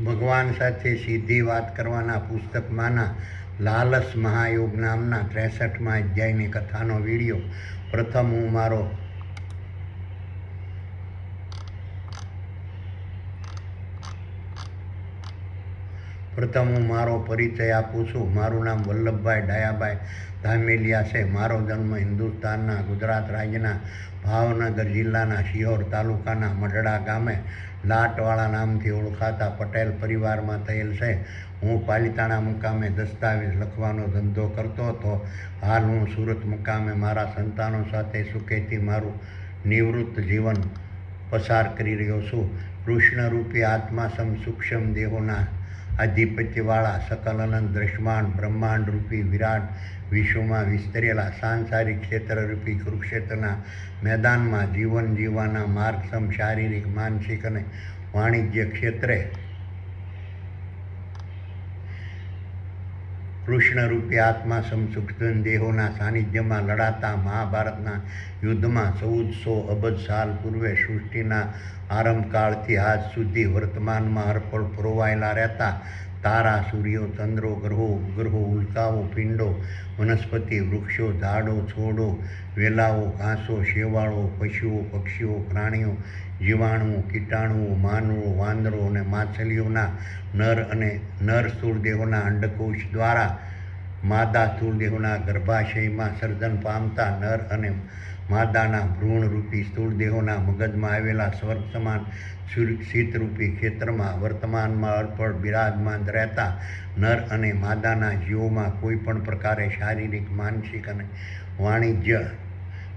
ભગવાન સાથે સીધી વાત કરવાના પુસ્તકમાંના લાલસ મહાયોગ નામના 63મા અધ્યાયની કથાનો વિડીયો. પ્રથમ હું મારો પરિચય આપું છું. મારું નામ વલ્લભભાઈ ડાયાભાઈ ધામેલિયા છે. મારો જન્મ હિન્દુસ્તાનના ગુજરાત રાજ્યના ભાવનગર જિલ્લાના શિહોર તાલુકાના મઢડા ગામે લાટવાળા નામથી ઓળખાતા પટેલ પરિવારમાં થયેલ છે. હું પાલિતાણા મુકામે દસ્તાવેજ લખવાનો ધંધો કરતો હતો. હાલ હું સુરત મુકામે મારા સંતાનો સાથે સુખેથી મારું નિવૃત્ત જીવન પસાર કરી રહ્યો છું. કૃષ્ણરૂપી આત્મા સૂક્ષ્મ દેહોના આધિપત્યવાળા સકલ અનંત દ્રશ્યમાન બ્રહ્માંડરૂપી વિરાટ વિશ્વમાં વિસ્તરેલા સાંસારિક ક્ષેત્રરૂપી કુરુક્ષેત્રના મેદાનમાં જીવન જીવવાના માર્ગસમ શારીરિક, માનસિક અને વાણિજ્ય ક્ષેત્રે કૃષ્ણરૂપી આત્મા સૂક્ષ્મ દેહોના સાનિધ્યમાં લડાતા મહાભારતના યુદ્ધમાં 1400 અબજ સાલ પૂર્વે સૃષ્ટિના આરંભકાળથી આજ સુધી વર્તમાનમાં હરપળ પરોવાયેલા રહેતા તારા, સૂર્યો, ચંદ્રો, ગ્રહો, ઉપગ્રહો, ઉલ્કાઓ, પિંડો, વનસ્પતિ, વૃક્ષો, ઝાડો, છોડો, વેલાઓ, ઘાસો, શેવાળો, પશુઓ, પક્ષીઓ, પ્રાણીઓ, જીવાણુઓ, કીટાણુઓ, માનવો, વાંદરો અને માછલીઓના નર સ્થૂળ દેહોના અંડકોશ દ્વારા માદા સ્થૂળ દેહોના ગર્ભાશયમાં સર્જન પામતા નર અને માદાના ભ્રૂણરૂપી સ્થૂળ દેહોના મગજમાં આવેલા સ્વર્ગ સમાન શીતરૂપી ક્ષેત્રમાં વર્તમાનમાં અડપળ બિરાજમાન રહેતા નર અને માદાના જીવોમાં કોઈ પણ પ્રકારે શારીરિક, માનસિક અને વાણિજ્ય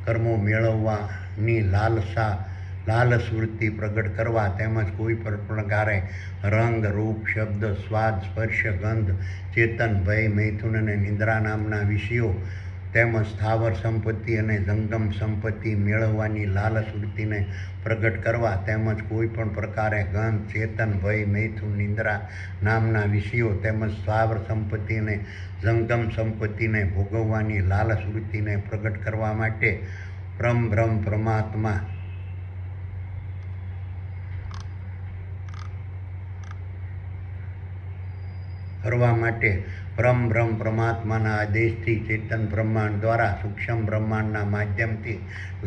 કર્મો મેળવવાની લાલસ વૃત્તિ પ્રગટ કરવા તેમજ કોઈ પણ પ્રકારે રંગ, રૂપ, શબ્દ, સ્વાદ, સ્પર્શ, ગંધ, ચેતન, ભય, મૈથુન અને નિદ્રા નામના વિષયો તેમજ સ્થાવર સંપત્તિ અને જંગમ સંપત્તિ મેળવવાની લાલસ વૃત્તિને પ્રગટ કરવા તેમજ કોઈ પણ પ્રકારે ગંધ, ચેતન, ભય, મૈથુન, નિદ્રા નામના વિષયો તેમજ સ્થાવર સંપત્તિ અને જંગમ સંપત્તિને ભોગવવાની લાલસ વૃત્તિને પ્રગટ કરવા માટે પરમ બ્રહ્મ પરમાત્માના આદેશથી ચેતન બ્રહ્માંડ દ્વારા સૂક્ષ્મ બ્રહ્માંડના માધ્યમથી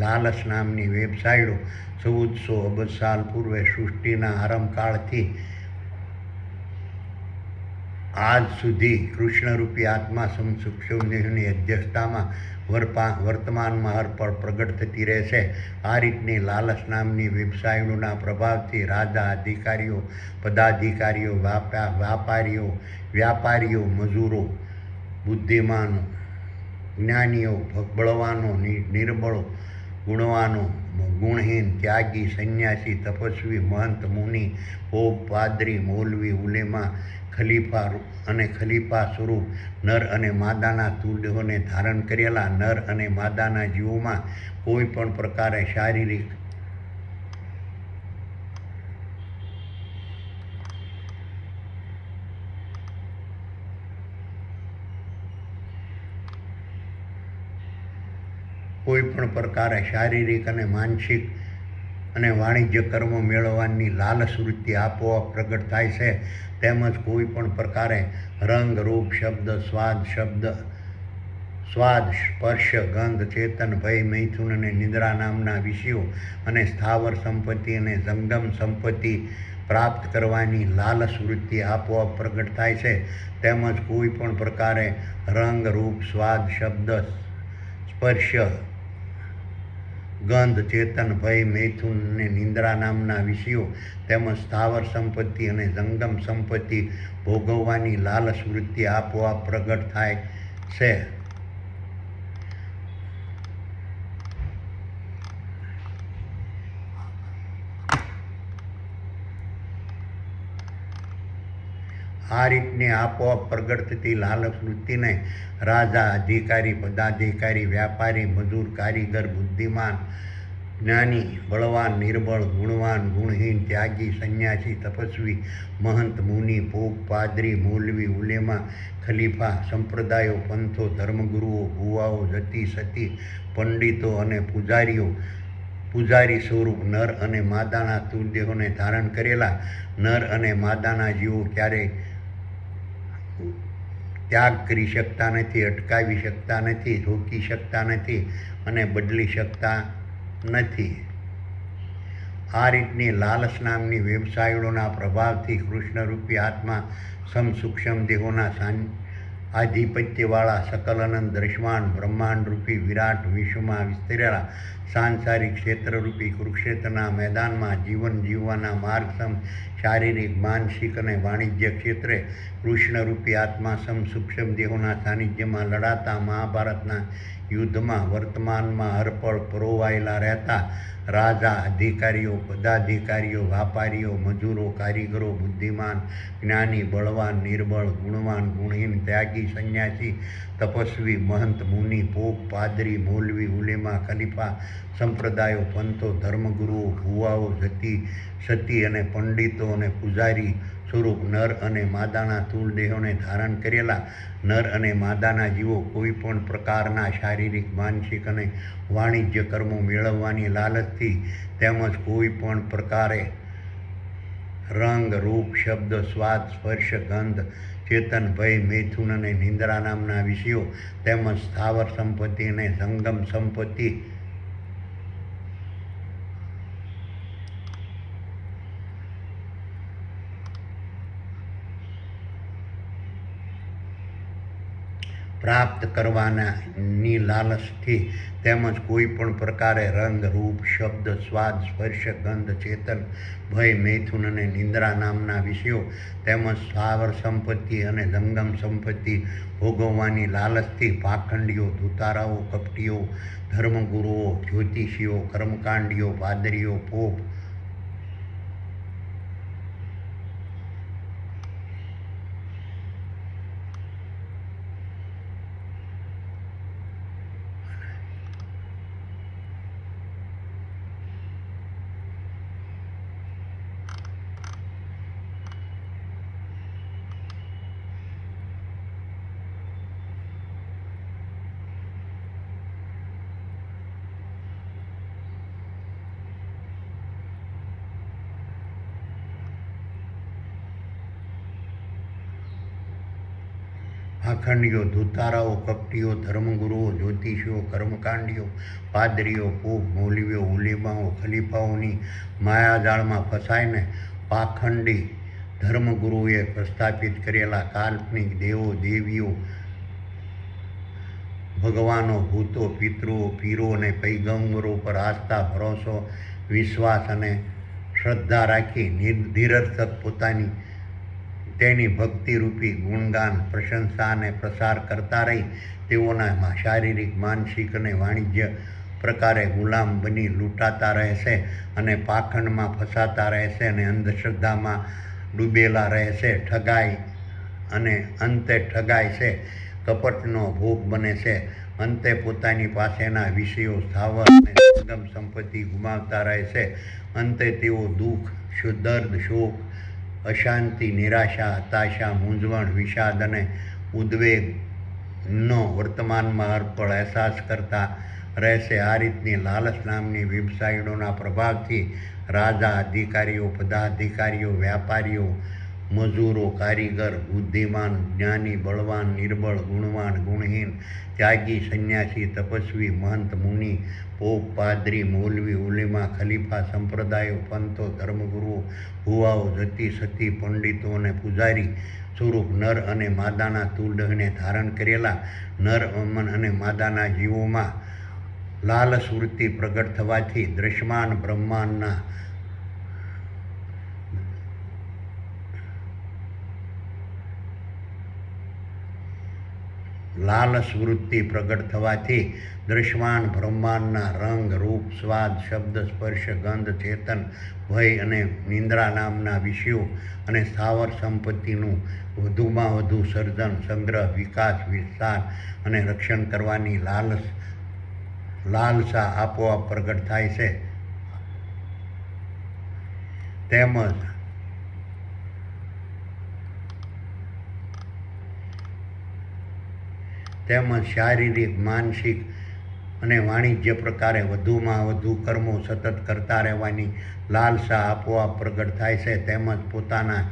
લાલસ નામની વેબસાઇટો 1400 અબજ સાલ પૂર્વે સૃષ્ટિના આરંભકાળથી આજ સુધી કૃષ્ણરૂપી આત્મા સૂક્ષ્મ દેહની અધ્યક્ષતામાં વર્તમાનમાં હરપળ પ્રગટ થતી રહેશે. આ રીતની લાલસ નામની વેબસાઇટોના પ્રભાવથી રાજા, અધિકારીઓ, પદાધિકારીઓ, વ્યાપારીઓ, મજૂરો, બુદ્ધિમાનો, જ્ઞાનીઓ, બળવાનો, નિર્બળો, ગુણવાનો, ગુણહીન, ત્યાગી, સંન્યાસી, તપસ્વી, મહંત, મુનિ, પોપ, પાદરી, મૌલવી, ઉલેમા, ખલીફા સ્વરૂપ નર અને માદાના સ્થૂળ દેહોને ધારણ કરેલા નર અને માદાના જીવોમાં કોઈ પણ પ્રકારે શારીરિક, અને માનસિક અને વાણિજ્ય કર્મો મેળવવાની લાલસ વૃત્તિ આપોઆપ પ્રગટ થાય છે. તેમજ કોઈ પણ પ્રકારે રંગ, રૂપ, શબ્દ, સ્વાદ, સ્પર્શ, ગંધ, ચેતન, ભય, મૈથુન અને નિદ્રા નામના વિષયો અને સ્થાવર સંપત્તિ અને જંગમ સંપત્તિ પ્રાપ્ત કરવાની લાલસ વૃત્તિ આપોઆપ પ્રગટ થાય છે. તેમજ કોઈ પણ પ્રકારે રંગ, રૂપ, સ્વાદ, શબ્દ, સ્પર્શ, ગંધ, ચેતન, ભય, મૈથુન અને નિદ્રા નામના વિષયો તેમજ સ્થાવર સંપત્તિ અને જંગમ સંપત્તિ ભોગવવાની લાલસ વૃત્તિ આપોઆપ પ્રગટ થાય છે. આ રીતની આપોઆપ પ્રગટ થતી લાલસ વૃત્તિને રાજા, અધિકારી, પદાધિકારી, વ્યાપારી, મજૂર, કારીગર, બુદ્ધિમાન, જ્ઞાની, બળવાન, નિર્બળ, ગુણવાન, ગુણહીન, ત્યાગી, સંન્યાસી, તપસ્વી, મહંત, મુનિ, પોપ, પાદરી, મૌલવી, ઉલેમા, ખલીફા, સંપ્રદાયો, પંથો, ધર્મગુરુઓ, ભુવાઓ, જતી, સતી, પંડિતો અને પૂજારીઓ પૂજારી સ્વરૂપ નર અને માદાના સ્થૂળ દેહોને ધારણ કરેલા નર અને માદાના જીવો ક્યારેય ત્યાગ કરી શકતા નથી, અટકાવી શકતા નથી, રોકી શકતા નથી અને બદલી શકતા નથી. આ રીતની લાલચ નામની વેબસાઇટોના પ્રભાવથી કૃષ્ણરૂપી આત્મા સૂક્ષ્મ દેહોના આધિપત્યવાળા સકલ અનંત દ્રશ્યમાન બ્રહ્માંડરૂપી વિરાટ વિશ્વમાં વિસ્તરેલા સાંસારિક ક્ષેત્રરૂપી કુરુક્ષેત્રના મેદાનમાં જીવન જીવવાના માર્ગ શારીરિક, માનસિક અને વાણિજ્ય ક્ષેત્રે કૃષ્ણરૂપી આત્મા સૂક્ષ્મ દેહોના સાનિધ્યમાં લડાતા મહાભારતના યુદ્ધમાં વર્તમાનમાં હરપળ પરોવાયેલા રહેતા રાજા, અધિકારીઓ, પદાધિકારીઓ, વ્યાપારીઓ, મજૂરો, કારીગરો, બુદ્ધિમાન, જ્ઞાની, બળવાન, નિર્બળ, ગુણવાન, ગુણહીન, ત્યાગી, સંન્યાસી, તપસ્વી, મહંત, મુનિ, પોપ, પાદરી, મૌલવી, ઉલેમા, ખલીફા, સંપ્રદાયો, પંથો, ધર્મગુરુઓ, ભુવાઓ, સતી અને પંડિતો અને પૂજારી સ્વરૂપ નર અને માદાના સ્થૂળ દેહોને ધારણ કરેલા નર અને માદાના જીવો કોઈ પણ પ્રકારના શારીરિક, માનસિક અને વાણિજ્ય કર્મો મેળવવાની લાલચથી તેમજ કોઈ પણ પ્રકારે રંગ, રૂપ, શબ્દ, સ્વાદ, સ્પર્શ, ગંધ, ચેતન, ભય, મૈથુન અને નિંદ્રા નામના વિષયો તેમજ સ્થાવર સંપત્તિ અને જંગમ સંપત્તિ પ્રાપ્ત કરવાની લાલચથી તેમજ કોઈ પણ પ્રકારે રંગ, રૂપ, શબ્દ, સ્વાદ, સ્પર્શ, ગંધ, ચેતન, ભય, મૈથુન અને નિંદ્રા નામના વિષયો તેમજ સ્થાવર સંપત્તિ અને જંગમ સંપત્તિ ભોગવવાની લાલચથી પાખંડીઓ, ધૂતારાઓ, કપટીઓ, ધર્મગુરુઓ, જ્યોતિષીઓ, કર્મકાંડીઓ, પાદરીઓ, પોપ, પાખંડીઓ, ધૂતારાઓ, કપટીઓ, ધર્મગુરુઓ, જ્યોતિષીઓ, કર્મકાંડીઓ, પાદરીઓ, પોપ, મૌલવીઓ, ઉલેમાઓ, ખલીફાઓની માયાજાળમાં ફસાઈને પાખંડી ધર્મગુરુએ પ્રસ્થાપિત કરેલા કાલ્પનિક દેવો, દેવીઓ, ભગવાનો, ભૂતો, પિતૃઓ, પીરો અને પૈગંબરો પર આસ્થા, ભરોસો, વિશ્વાસ અને શ્રદ્ધા રાખી નિરર્થક પોતાની તેની ભક્તિરૂપી ગુણગાન, પ્રશંસા અને પ્રસાર કરતા રહી તેઓના શારીરિક, માનસિક અને વાણિજ્ય પ્રકારે ગુલામ બની લૂંટાતા રહેશે અને પાખંડમાં ફસાતા રહેશે અને અંધશ્રદ્ધામાં ડૂબેલા રહેશે, ઠગાઈ અને અંતે ઠગાય છે, કપટનો ભોગ બને છે, અંતે પોતાની પાસેના વિષયો, સ્થાવર અને જંગમ સંપત્તિ ગુમાવતા રહેશે, અંતે તેઓ દુઃખ, દર્દ, શોક, અશાંતિ, નિરાશા, હતાશા, મૂંઝવણ, વિષાદ અને ઉદ્વેગનો વર્તમાનમાં હરપળ અહેસાસ કરતા રહેશે. આ રીતની લાલચ નામની વેબસાઇટોના પ્રભાવથી રાજા, અધિકારીઓ, પદાધિકારીઓ, વ્યાપારીઓ, મજૂરો, કારીગર, બુદ્ધિમાન, જ્ઞાની, બળવાન, નિર્બળ, ગુણવાન, ગુણહીન, ત્યાગી, સંન્યાસી, તપસ્વી, મહંત, મુનિ, પોપ, પાદરી, મૌલવી, ઉલેમા, ખલીફા, સંપ્રદાયો, પંથો, ધર્મગુરુઓ, ભુવાઓ, સતી, પંડિતો અને પૂજારી સ્વરૂપ નર અને માદાના સ્થૂળ દેહને ધારણ કરેલા નર અને માદાના જીવોમાં લાલચ વૃત્તિ પ્રગટ થવાથી દ્રશ્યમાન બ્રહ્માંડના લાલચ વૃત્તિ પ્રગટ થવાથી દ્રશ્યમાન બ્રહ્માંડના રંગ, રૂપ, સ્વાદ, શબ્દ, સ્પર્શ, ગંધ, ચેતન, ભય અને નિંદ્રા નામના વિષયો અને સ્થાવર સંપત્તિનું વધુમાં વધુ સર્જન, સંગ્રહ, વિકાસ, વિસ્તાર અને રક્ષણ કરવાની લાલસા આપોઆપ પ્રગટ થાય છે. તેમજ શારીરિક, માનસિક અને વાણિજ્ય પ્રકારે વધુમાં વધુ કર્મો સતત કરતા રહેવાની લાલસા આપોઆપ પ્રગટ થાય છે. તેમજ પોતાના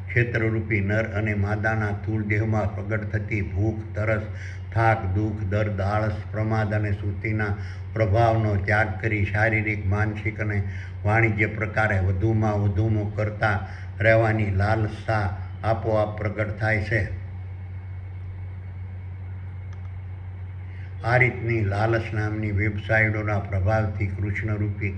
ક્ષેત્રરૂપી નર અને માદાના સ્થૂળ દેહમાં પ્રગટ થતી ભૂખ, તરસ, થાક, દુઃખ, દર્દ, આળસ, પ્રમાદ અને સુસ્તીના પ્રભાવનો ત્યાગ કરી શારીરિક, માનસિક અને વાણિજ્ય પ્રકારે વધુમાં વધુ કરતા રહેવાની લાલસા આપોઆપ પ્રગટ થાય છે. આ રીતની લાલચ નામની વેબસાઇટોના પ્રભાવથી કૃષ્ણરૂપી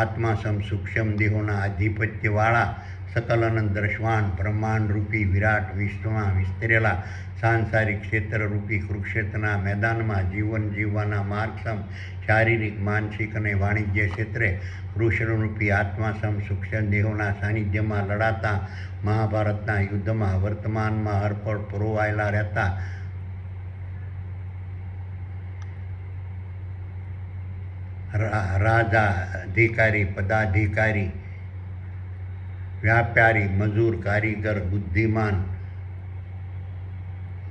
આત્માસમ સૂક્ષ્મ દેહોના આધિપત્યવાળા સકલ અનંત દ્રશ્યમાન બ્રહ્માંડરૂપી વિરાટ વિશ્વમાં વિસ્તરેલા સાંસારિક ક્ષેત્રરૂપી કુરુક્ષેત્રના મેદાનમાં જીવન જીવવાના માર્ગસમ શારીરિક, માનસિક અને વાણિજ્ય ક્ષેત્રે કૃષ્ણરૂપી આત્માસમ સૂક્ષ્મ દેહોના સાનિધ્યમાં લડાતા મહાભારતના યુદ્ધમાં વર્તમાનમાં હરપળ પરોવાયેલા રહેતા રાજા, અધિકારી, પદાધિકારી, વ્યાપારી, મજૂર, કારીગર, બુદ્ધિમાન,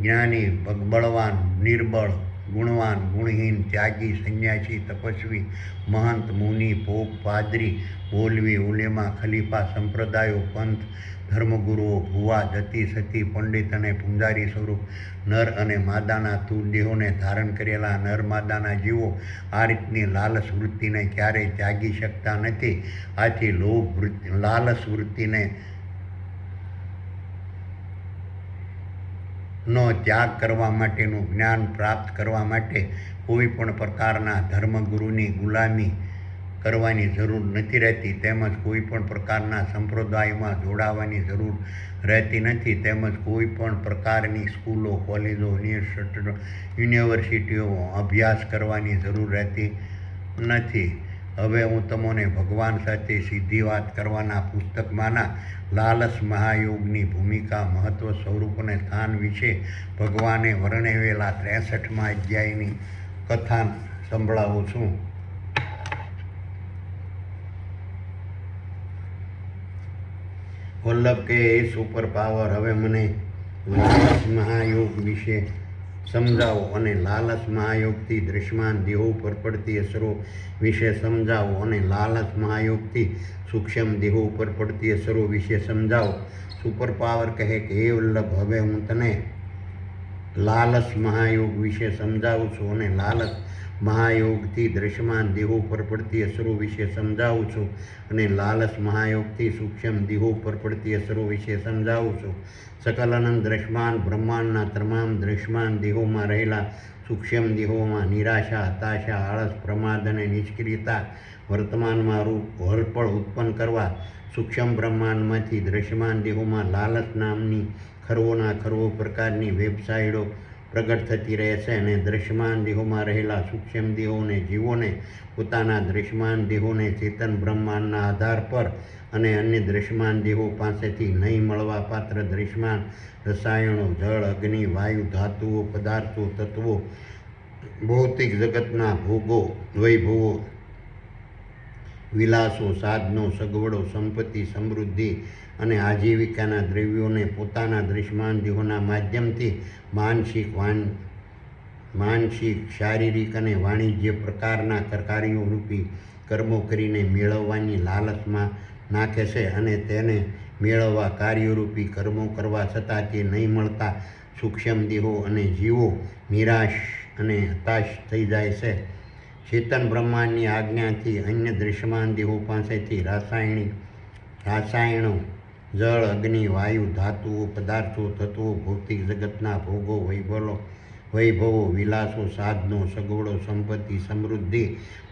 જ્ઞાની, બળવાન, નિર્બળ, ગુણવાન, ગુણહીન, ત્યાગી, સંન્યાસી, તપસ્વી, મહંત, મુનિ, પોપ, પાદરી, મૌલવી, ઉલેમા, ખલીફા, સંપ્રદાયો, પંથ, ધર્મગુરુઓ, ભુવા, જતી, સતી, પંડિત અને પૂંજારી સ્વરૂપ નર અને માદાના સ્થૂળ દેહોને ધારણ કરેલા નર માદાના જીવો આ રીતની લાલચ વૃત્તિને ક્યારેય ત્યાગી શકતા નથી. આથી લાલચ વૃત્તિને નો ત્યાગ કરવા માટેનું જ્ઞાન પ્રાપ્ત કરવા માટે કોઈ પણ પ્રકારના ધર્મગુરુની ગુલામી કરવાની જરૂર નથી રહેતી. તેમજ કોઈ પણ પ્રકારના સંપ્રદાયમાં જોડાવાની જરૂર રહેતી નથી. તેમજ કોઈ પણ પ્રકારની સ્કૂલો, કોલેજો, યુનિવર્સિટીઓમાં અભ્યાસ કરવાની જરૂર રહેતી નથી. હવે હું તમને ભગવાન સાથે સીધી વાત કરવાના પુસ્તકમાંના લાલચ મહાયોગની ભૂમિકા, મહત્વ, સ્વરૂપ અને સ્થાન વિશે ભગવાને વર્ણવેલા 63મા અધ્યાયની કથા સંભળાવું છું. વલ્લભ કે એ સુપર પાવર, હવે મને લાલચ મહાયોગ વિશે સમજાવો અને લાલચ મહાયોગથી દૃશ્યમાન દેહો પર પડતી અસરો વિશે સમજાવો અને લાલચ મહાયોગથી સૂક્ષ્મ દેહો ઉપર પડતી અસરો વિશે સમજાવો. સુપર પાવર કહે કે હે વલ્લભ, હવે હું તને લાલચ મહાયોગ વિશે સમજાવું છું અને લાલચ મહાયોગથી દ્રશ્યમાન દેહો પર પડતી અસરો વિશે સમજાવું છું અને લાલચ મહાયોગથી સૂક્ષ્મ દેહો પર પડતી અસરો વિશે સમજાવું છું. સકલ અનંત દ્રશ્યમાન બ્રહ્માંડના તમામ દ્રશ્યમાન દેહોમાં રહેલા સૂક્ષ્મ દેહોમાં નિરાશા, હતાશા, આળસ, પ્રમાદ અને નિષ્ક્રિયતા વર્તમાનમાં રૂપ હરપળ ઉત્પન્ન કરવા સૂક્ષ્મ બ્રહ્માંડમાંથી દ્રશ્યમાન દેહોમાં લાલચ નામની ખરવોના ખરવો પ્રકારની વેબસાઇટો પ્રગટ થતી રહે છે અને દ્રશ્યમાન દેહોમાં રહેલા સૂક્ષ્મ દેહોને જીવોને પોતાના દ્રશ્યમાન દેહોને ચેતન બ્રહ્માંડના આધાર પર અને અન્ય દ્રશ્યમાન દેહો પાસેથી નહીં મળવા પાત્ર દ્રશ્યમાન રસાયણો, જળ, અગ્નિ, વાયુ, ધાતુઓ, પદાર્થો, તત્વો, ભૌતિક જગતના ભોગો, વૈભવો, વિલાસો, સાધનો, સગવડો, સંપત્તિ, સમૃદ્ધિ અને આજીવિકાના દ્રવ્યોને પોતાના દ્રશ્યમાન દેહોના માધ્યમથી માનસિક, શારીરિક અને વાણિજ્ય પ્રકારના કાર્યોરૂપી કર્મો કરીને મેળવવાની લાલચમાં નાખે છે અને તેને મેળવવા કાર્યોરૂપી કર્મો કરવા છતાં તે નહીં મળતા સૂક્ષ્મ દેહો અને જીવો નિરાશ અને હતાશ થઈ જાય છે. ચેતન બ્રહ્માંડની આજ્ઞાથી અન્ય દ્રશ્યમાન દેહો પાસેથી રાસાયણો, જળ, અગ્નિ, વાયુ, ધાતુઓ, પદાર્થો, તત્વો, ભૌતિક જગતના ભોગો, વૈભવો, વિલાસો, સાધનો, સગવડો, સંપત્તિ, સમૃદ્ધિ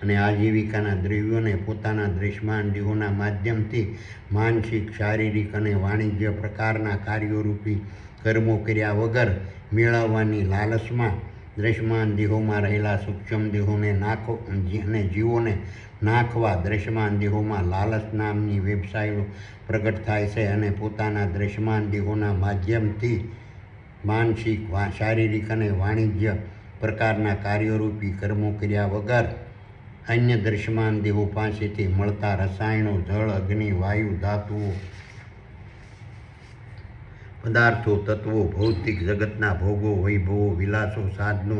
અને આજીવિકાના દ્રવ્યોને પોતાના દ્રશ્યમાન દેહોના માધ્યમથી માનસિક, શારીરિક અને વાણિજ્ય પ્રકારના કાર્યોરૂપી કર્મો કર્યા વગર મેળવવાની લાલચમાં દ્રશ્યમાન દેહોમાં રહેલા સૂક્ષ્મ દેહોને અને જીવોને નાખવા દ્રશ્યમાન દેહોમાં લાલચ નામની વેબસાઇટો પ્રગટ થાય છે અને પોતાના દ્રશ્યમાન દેહોના માધ્યમથી માનસિક, શારીરિક અને વાણિજ્ય પ્રકારના કાર્યોરૂપી કર્મો કર્યા વગર અન્ય દ્રશ્યમાન દેહો પાસેથી મળતા રસાયણો, જળ, અગ્નિ, વાયુ, ધાતુઓ, પદાર્થો, તત્વો, ભૌતિક જગતના ભોગો, વૈભવો, વિલાસો, સાધનો,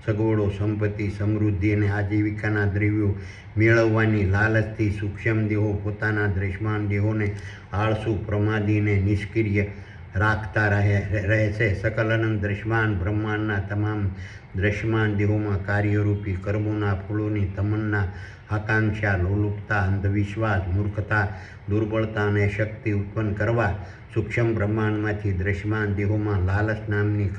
સગવડો, સંપત્તિ, સમૃદ્ધિ અને આજીવિકાના દ્રવ્યો મેળવવાની લાલચથી સૂક્ષ્મ દેહો પોતાના દ્રશ્યમાન દેહોને આળસુ, પ્રમાદી અને નિષ્ક્રિય રાખતા રહે છે. સકલ અનંત દ્રશ્યમાન બ્રહ્માંડના તમામ દ્રશ્યમાન દેહોમાં કાર્યરૂપી કર્મોના ફળોની તમન્ના, આકાંક્ષા, લોલુપતા, અંધવિશ્વાસ, મૂર્ખતા, દુર્બળતા અને શક્તિ ઉત્પન્ન કરવા સૂક્ષ્મ બ્રહ્માંડમાંથી દ્રશ્યમાન દેહોમાં લાલચ નામની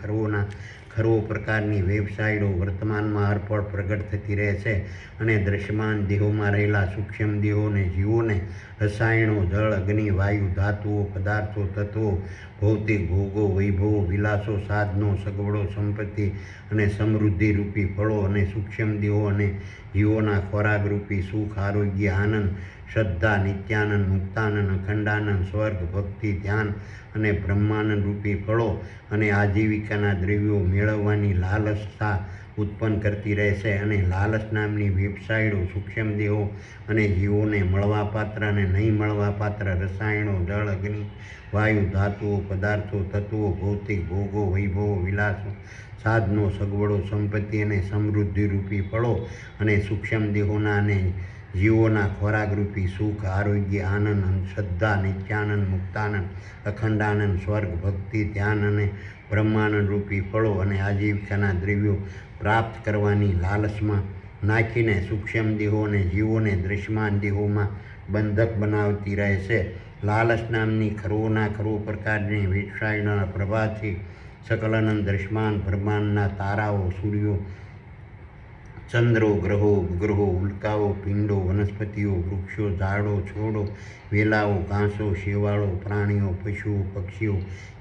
ખરો પ્રકારની વેબસાઇટો વર્તમાનમાં અર્પણ પ્રગટ થતી રહે છે અને દ્રશ્યમાન દેહોમાં રહેલા સૂક્ષ્મ દેહોને જીવોને રસાયણો, જળ, અગ્નિ, વાયુ, ધાતુઓ, પદાર્થો, તત્વો, ભૌતિક ભોગો, વૈભવો, વિલાસો, સાધનો, સગવડો, સંપત્તિ અને સમૃદ્ધિ રૂપી ફળો અને સૂક્ષ્મ દેહો અને જીવોના ખોરાક રૂપી સુખ, આરોગ્ય, આનંદ, શ્રદ્ધા, નિત્યાનંદ, મુક્તાનંદ, અખંડાનંદ, સ્વર્ગ, ભક્તિ, ધ્યાન અને બ્રહ્માનંદ રૂપી ફળો અને આજીવિકાના દ્રવ્યો મેળવવાની લાલસા ઉત્પન્ન કરતી રહેશે અને લાલચ નામની વેબસાઇટો સૂક્ષ્મ દેહો અને જીવોને મળવાપાત્ર અને નહીં મળવાપાત્ર રસાયણો, જળ, અગ્નિ, વાયુ, ધાતુઓ, પદાર્થો, તત્વો, ભૌતિક ભોગો, વૈભવો, વિલાસો, સાધનો, સગવડો, સંપત્તિ અને સમૃદ્ધિ રૂપી ફળો અને સૂક્ષ્મ દેહોના અને જીવોના ખોરાક રૂપી સુખ, આરોગ્ય, આનંદ, શ્રદ્ધા, નિત્યાનંદ, મુક્તાનંદ, અખંડાનંદ, સ્વર્ગ, ભક્તિ, ધ્યાન અને બ્રહ્માનંદ રૂપી ફળો અને આજીવિકાના દ્રવ્યો પ્રાપ્ત કરવાની લાલચમાં નાખીને સૂક્ષ્મ દેહો અને જીવોને દ્રશ્યમાન દેહોમાં બંધક બનાવતી રહે છે. લાલચ નામની ખરો પ્રકારની વેબસાઇટના પ્રભાવથી સકલ અનંત દ્રશ્યમાન બ્રહ્માંડના તારાઓ, સૂર્યો, ચંદ્રો, ગ્રહો, ઉપગ્રહો, ઉલ્કાઓ, પિંડો, વનસ્પતિઓ, વૃક્ષો, ઝાડો, છોડો, વેલાઓ, ઘાસો, શેવાળો, પ્રાણીઓ, પશુઓ, પક્ષીઓ,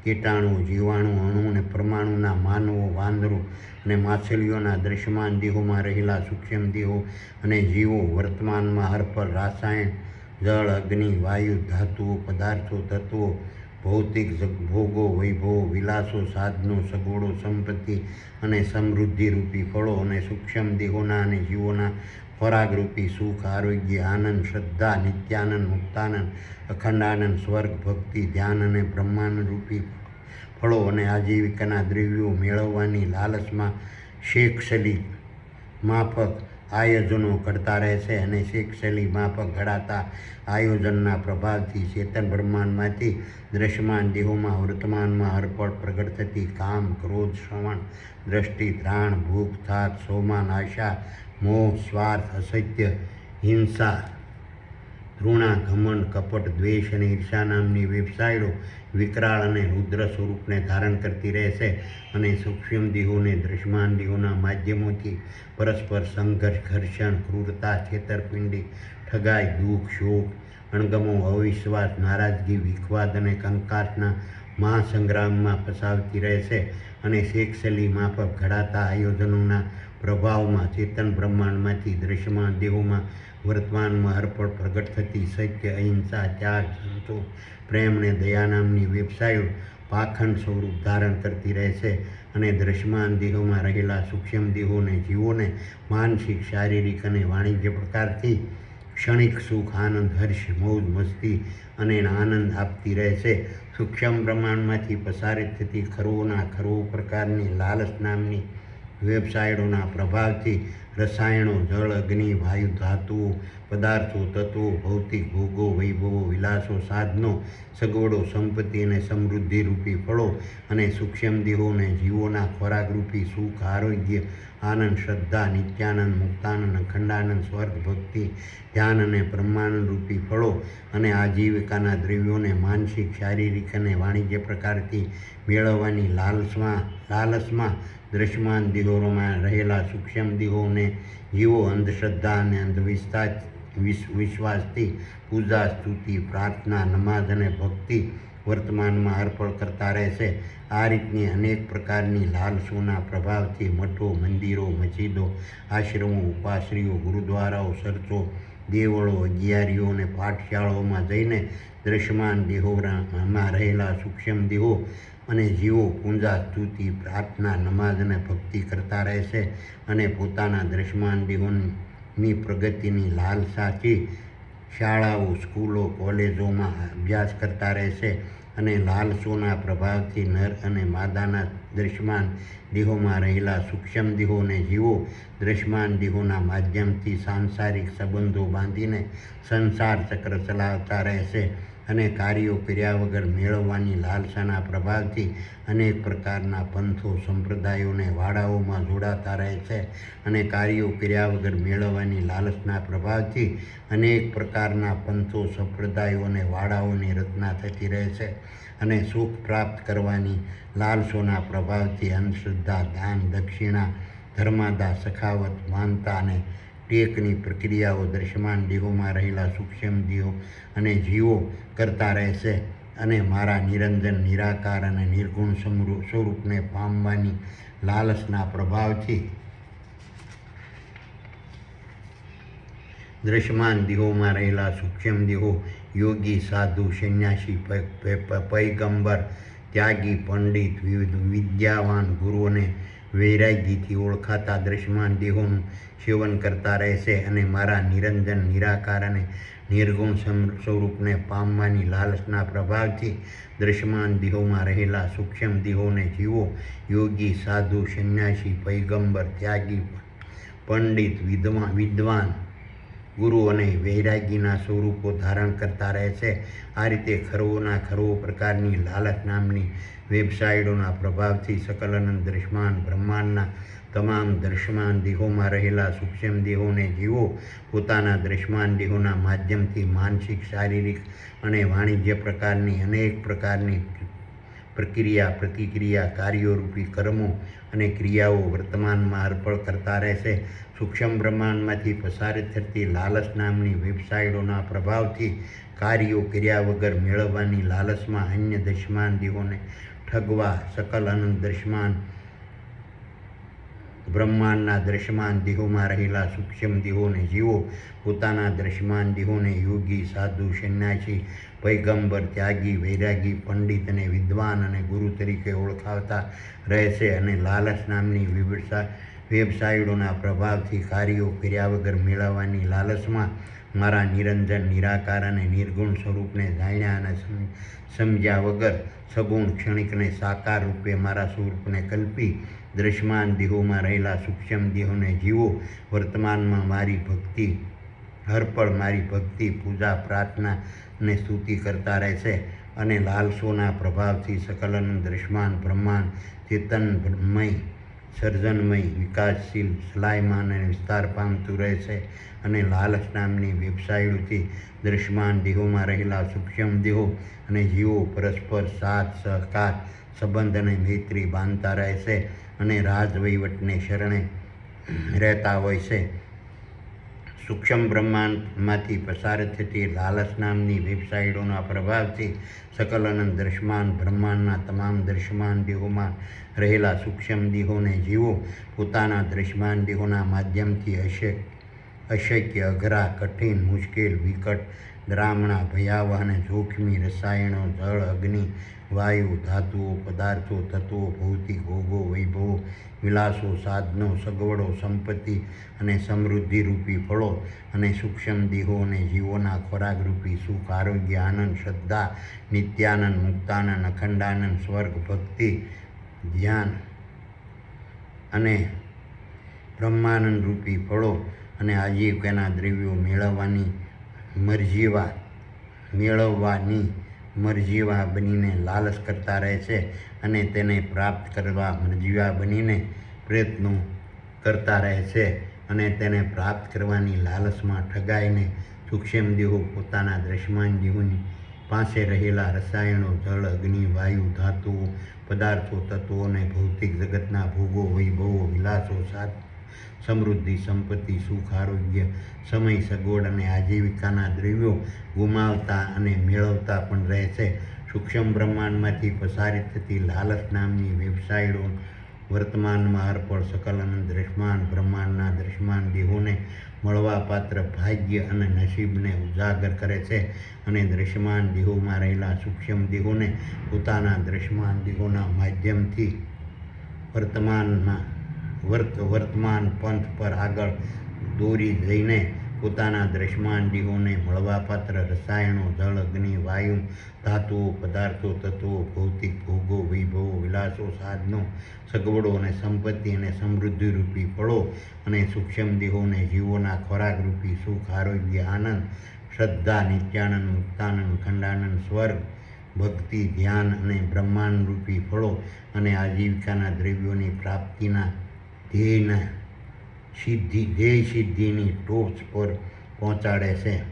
કીટાણુઓ, જીવાણુ, અણુ અને પરમાણુના માનવો, વાંદરો અને માછલીઓના દ્રશ્યમાન દેહોમાં રહેલા સૂક્ષ્મ દેહો અને જીવો વર્તમાનમાં હરપર રાસાયણ, જળ, અગ્નિ, વાયુ, ધાતુઓ, પદાર્થો, તત્વો, ભૌતિક ભોગો, વૈભવો, વિલાસો, સાધનો, સગવડો, સંપત્તિ અને સમૃદ્ધિ રૂપી ફળો અને સૂક્ષ્મ દેહોના અને જીવોના ખોરાક રૂપી સુખ, આરોગ્ય, આનંદ, શ્રદ્ધા, નિત્યાનંદ, મુક્તાનંદ, અખંડાનંદ, સ્વર્ગ, ભક્તિ, ધ્યાન અને બ્રહ્માનંદ રૂપી ફળો અને આજીવિકાના દ્રવ્યો મેળવવાની લાલચમાં શેખસલી માફક આયોજનો કરતા રહેશે અને શેખસલી માફક ઘડાતા આયોજનના પ્રભાવથી ચેતન બ્રહ્માંડમાંથી દ્રશ્યમાન દેહોમાં વર્તમાનમાં અર્પણ પ્રગટ થતી કામ, ક્રોધ, શ્રવણ, દ્રષ્ટિ, ઘ્રાણ, ભૂખ, થાક, સોમાન, આશા, મોહ, સ્વાર્થ, અસત્ય, હિંસા, તૃણા, ઘમંડ, કપટ, દ્વેષ અને ઈર્ષા નામની વેબસાઇટો વિકરાળ અને રુદ્ર સ્વરૂપને ધારણ કરતી રહેશે અને સૂક્ષ્મ દેહોને દ્રશ્યમાન દેહોના માધ્યમોથી પરસ્પર સંઘર્ષ, ઘર્ષણ, ક્રૂરતા, છેતરપિંડી, ઠગાઈ, દુઃખ, શોક, અણગમો, અવિશ્વાસ, નારાજગી, વિખવાદ અને કંકાસના મહાસંગ્રામમાં ફસાવતી રહેશે અને શેખસલી માફક ઘડાતા આયોજનોના પ્રભાવમાં ચેતન બ્રહ્માંડમાંથી દ્રશ્યમાન દેહોમાં વર્તમાનમાં અર્પણ પ્રગટ થતી સત્ય, અહિંસા, ત્યાગ, સંતોષ, પ્રેમ અને દયા નામની વેબસાઇટો પાખંડ સ્વરૂપ ધારણ કરતી રહેશે અને દ્રશ્યમાન દેહોમાં રહેલા સૂક્ષ્મ દેહોને જીવોને માનસિક, શારીરિક અને વાણિજ્ય પ્રકારથી ક્ષણિક સુખ, આનંદ, હર્ષ, મોજ, મસ્તી અને આનંદ આપતી રહેશે. સૂક્ષ્મ બ્રહ્માંડમાંથી પ્રસારિત થતી ખરો પ્રકારની લાલચ નામની વેબસાઇટોના પ્રભાવથી રસાયણો, જળ, અગ્નિ, વાયુ, ધાતુઓ, પદાર્થો, તત્વો, ભૌતિક ભોગો, વૈભવો, વિલાસો, સાધનો, સગવડો, સંપત્તિ અને સમૃદ્ધિ રૂપી ફળો અને સૂક્ષ્મ દેહો અને જીવોના ખોરાક રૂપી સુખ, આરોગ્ય, આનંદ, શ્રદ્ધા, નિત્યાનંદ, મુક્તાનંદ, અખંડાનંદ, સ્વર્ગ, ભક્તિ, ધ્યાન અને બ્રહ્માનંદ રૂપી ફળો અને આજીવિકાના દ્રવ્યોને માનસિક, શારીરિક અને વાણિજ્ય પ્રકારથી મેળવવાની લાલચમાં દ્રશ્યમાન દેહોમાં રહેલા સૂક્ષ્મ દેહોને જીવો અંધશ્રદ્ધા અને વિશ્વાસથી પૂજા, સ્તુતિ, પ્રાર્થના, નમાઝ અને ભક્તિ વર્તમાનમાં અર્પણ કરતા રહેશે. આ રીતની અનેક પ્રકારની લાલસોના પ્રભાવથી મઠો, મંદિરો, મસ્જિદો, આશ્રમો, ઉપાશ્રીઓ, ગુરુદ્વારાઓ, ચર્ચો, દેવળો, અગિયારીઓ અને પાઠશાળાઓમાં જઈને દ્રશ્યમાન દેહોમાં રહેલા સૂક્ષ્મ દેહો અને જીવો પૂજા, સ્તુતિ, પ્રાર્થના, નમાઝ અને ભક્તિ કરતા રહેશે અને પોતાના દ્રશ્યમાન દેહોની પ્રગતિની લાલસાથી શાળાઓ, સ્કૂલો, કોલેજોમાં અભ્યાસ કરતા રહેશે અને લાલસોના પ્રભાવથી નર અને માદાના દ્રશ્યમાન દેહોમાં રહેલા સૂક્ષ્મ દેહો અને જીવો દ્રશ્યમાન દેહોના માધ્યમથી સાંસારિક સંબંધો બાંધીને સંસાર ચક્ર ચલાવતા રહેશે અને કાર્યો કર્યા વગર મેળવવાની લાલસાના પ્રભાવથી અનેક પ્રકારના પંથો સંપ્રદાયોને વાડાઓમાં જોડાતા રહે છે અને કાર્યો કર્યા વગર મેળવવાની લાલસના પ્રભાવથી અનેક પ્રકારના પંથો સંપ્રદાયોને વાડાઓની રચના થતી રહે છે અને સુખ પ્રાપ્ત કરવાની લાલસોના પ્રભાવથી અંધશ્રદ્ધા દાન દક્ષિણા ધર્માદા સખાવત માનતા અને ટેકની પ્રક્રિયાઓ દ્રશ્યમાન દેહોમાં રહેલા સૂક્ષ્મ દેહો અને જીવો કરતા રહેશે અને મારા નિરંજન નિરાકાર અને નિર્ગુણ સ્વરૂપને પામવાની લાલસના પ્રભાવથી દ્રશ્યમાન દેહોમાં રહેલા સૂક્ષ્મ દેહો યોગી સાધુ સંન્યાસી પૈગંબર ત્યાગી પંડિત વિદ્યાવાન ગુરુ અને વૈરાગીથી ઓળખાતા દ્રશ્યમાન દેહોનું સેવન કરતા રહેશે અને મારા નિરંજન નિરાકાર અને નિર્ગુણ સ્વરૂપને પામવાની લાલસના પ્રભાવથી દ્રશ્યમાન દેહોમાં રહેલા સૂક્ષ્મ દેહોને જીવો યોગી સાધુ સંન્યાસી પૈગંબર ત્યાગી પંડિત વિદ્વાન ગુરુ અને વૈરાગીના સ્વરૂપો ધારણ કરતા રહે છે. આ રીતે ખરવો પ્રકારની લાલચ નામની વેબસાઇટોના પ્રભાવથી સકલ અનંત દ્રશ્યમાન બ્રહ્માંડના તમામ દ્રશ્યમાન દેહોમાં રહેલા સૂક્ષ્મ દેહોને જીવો પોતાના દ્રશ્યમાન દેહોના માધ્યમથી માનસિક શારીરિક અને વાણિજ્ય પ્રકારની અનેક પ્રકારની પ્રક્રિયા પ્રતિક્રિયા કાર્યોરૂપી કર્મો અને ક્રિયાઓ વર્તમાનમાં અર્પણ કરતા રહેશે. સૂક્ષ્મ બ્રહ્માંડમાંથી પસારિત થતી લાલચ નામની વેબસાઇટોના પ્રભાવથી કાર્યો કર્યા વગર મેળવવાની લાલચમાં અન્ય દ્રશ્યમાન દેહોને ઠગવા સકલ અનંત દ્રશ્યમાન બ્રહ્માંડના દ્રશ્યમાન દેહોમાં રહેલા સૂક્ષ્મ દેહોને જીવો પોતાના દ્રશ્યમાન દેહોને યોગી સાધુ સંન્યાસી પૈગંબર ત્યાગી વૈરાગી પંડિત અને વિદ્વાન અને ગુરુ તરીકે ઓળખાવતા રહેશે અને લાલચ નામની વેબસાઇટોના પ્રભાવથી કાર્યો કર્યા વગર મેળવવાની લાલચમાં મારા નિરંજન નિરાકાર અને નિર્ગુણ સ્વરૂપને જાણ્યા અને સમજ્યા વગર સગુણ ક્ષણિકને સાકાર રૂપે મારા સ્વરૂપને કલ્પી દ્રશ્યમાન દેહોમાં રહેલા સૂક્ષ્મ દેહોને જીવો વર્તમાનમાં મારી ભક્તિ પૂજા પ્રાર્થના અને સ્તુતિ કરતા રહેશે અને લાલસોના પ્રભાવથી સકલ અનંત દ્રશ્યમાન બ્રહ્માંડ ચેતનમય સર્જનમય વિકાસશીલ સલાયમાન અને વિસ્તાર પામતું રહેશે અને લાલચ નામની વેબસાઇટોથી દ્રશ્યમાન દેહોમાં રહેલા સૂક્ષ્મ દેહો અને જીવો પરસ્પર સાથ સહકાર સંબંધ અને મૈત્રી બાંધતા રહેશે અને રાજવહીવટને શરણે રહેતા હોય છે. સૂક્ષ્મ બ્રહ્માંડમાંથી પસાર થતી લાલચ નામની વેબસાઇટોના પ્રભાવથી સકલ અનંત દ્રશ્યમાન બ્રહ્માંડના તમામ દ્રશ્યમાન દેહોમાં રહેલા સૂક્ષ્મ દેહોને જીવો પોતાના દ્રશ્યમાન દેહોના માધ્યમથી અશક્ય અઘરા કઠિન મુશ્કેલ વિકટ ડરામણા ભયાવહ અને જોખમી રસાયણો જળ અગ્નિ વાયુ ધાતુઓ પદાર્થો તત્વો ભૌતિક ભોગો વૈભવો વિલાસો સાધનો સગવડો સંપત્તિ અને સમૃદ્ધિરૂપી ફળો અને સૂક્ષ્મ દેહો અને જીવોના ખોરાકરૂપી સુખ આરોગ્ય આનંદ શ્રદ્ધા નિત્યાનંદ મુક્તાનંદ અખંડાનંદ સ્વર્ગ ભક્તિ ધ્યાન અને બ્રહ્માનંદ રૂપી ફળો અને આજીવિકાના દ્રવ્યો મેળવવાની મરજીવા બનીને લાલચ કરતા રહે છે અને તેને પ્રાપ્ત કરવા મરજીવા બનીને પ્રયત્નો કરતા રહે છે અને તેને પ્રાપ્ત કરવાની લાલચમાં ઠગાઈને સૂક્ષ્મ દેહો પોતાના દ્રશ્યમાન દેહોની પાસે રહેલા રસાયણો જળ અગ્નિ વાયુ ધાતુઓ પદાર્થો તત્વો અને ભૌતિક જગતના ભોગો વૈભવો વિલાસો સમૃદ્ધિ સંપત્તિ સુખ આરોગ્ય સમય સગવડ અને આજીવિકાના દ્રવ્યો ગુમાવતા અને મેળવતા પણ રહે છે. સૂક્ષ્મ બ્રહ્માંડમાંથી પસારિત થતી લાલચ નામની વેબસાઇટો વર્તમાનમાં અર્પણ સકલ અનંત દ્રશ્યમાન બ્રહ્માંડના દ્રશ્યમાન દેહોને મળવાપાત્ર ભાગ્ય અને નસીબને ઉજાગર કરે છે અને દ્રશ્યમાન દેહોમાં રહેલા સૂક્ષ્મ દેહોને પોતાના દ્રશ્યમાન દેહોના માધ્યમથી વર્તમાન પંથ પર આગળ દોરી જઈને પોતાના દ્રશ્યમાન દેહોને મળવાપાત્ર રસાયણો, જળ, અગ્નિ, વાયુ, ધાતુઓ, પદાર્થો, તત્વો, ભૌતિક ભોગો, વૈભવો, વિલાસો, સાધનો, સગવડો અને સંપત્તિ અને સમૃદ્ધિરૂપી ફળો અને સૂક્ષ્મ દેહોને જીવોના ખોરાકરૂપી સુખ, આરોગ્ય, આનંદ, શ્રદ્ધા, નિત્યાનંદ, મુક્તાનંદ, ખંડાનંદ, સ્વર્ગ, ભક્તિ, ધ્યાન અને બ્રહ્માંડરૂપી ફળો અને આજીવિકાના દ્રવ્યોની પ્રાપ્તિના ધ્યેય સિદ્ધિની ટોચ પર પહોંચાડે છે.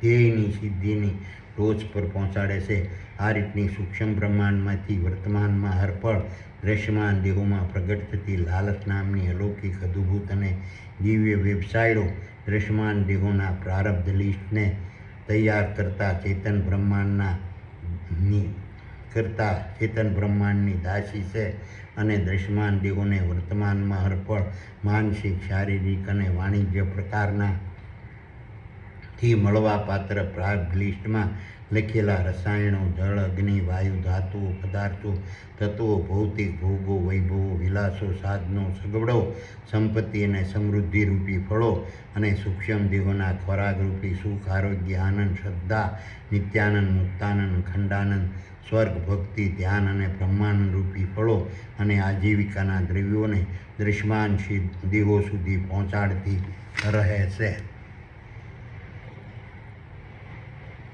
ધ્યેયની સિદ્ધિની ટોચ પર પહોંચાડે છે. આ રીતની સૂક્ષ્મ બ્રહ્માંડમાંથી વર્તમાનમાં હરપળ દ્રશ્યમાન દેહોમાં પ્રગટ થતી લાલચ નામની અલૌકિક, અદ્ભુત અને દિવ્ય વેબસાઇટો દ્રશ્યમાન દેહોના પ્રારબ્ધ લિસ્ટને તૈયાર કરતા ચેતન બ્રહ્માંડની દાસી છે અને દ્રશ્યમાન દેહોને વર્તમાનમાં હરપળ માનસિક, શારીરિક અને વાણિજ્ય પ્રકારના થી મળવાપાત્ર પ્રારબ્ધ લિસ્ટમાં લખેલા રસાયણો, જળ, અગ્નિ, વાયુ, ધાતુઓ, પદાર્થો, તત્વો, ભૌતિક ભોગો, વૈભવો, વિલાસો, સાધનો, સગવડો, સંપત્તિ અને સમૃદ્ધિરૂપી ફળો અને સૂક્ષ્મ દેહોના ખોરાકરૂપી સુખ, આરોગ્ય, આનંદ, શ્રદ્ધા, નિત્યાનંદ, મુક્તાનંદ, ખંડાનંદ, સ્વર્ગ, ભક્તિ, ધ્યાન અને બ્રહ્માંડરૂપી ફળો અને આજીવિકાના દ્રવ્યોને દ્રશ્યમાન દેહો સુધી પહોંચાડતી રહે છે.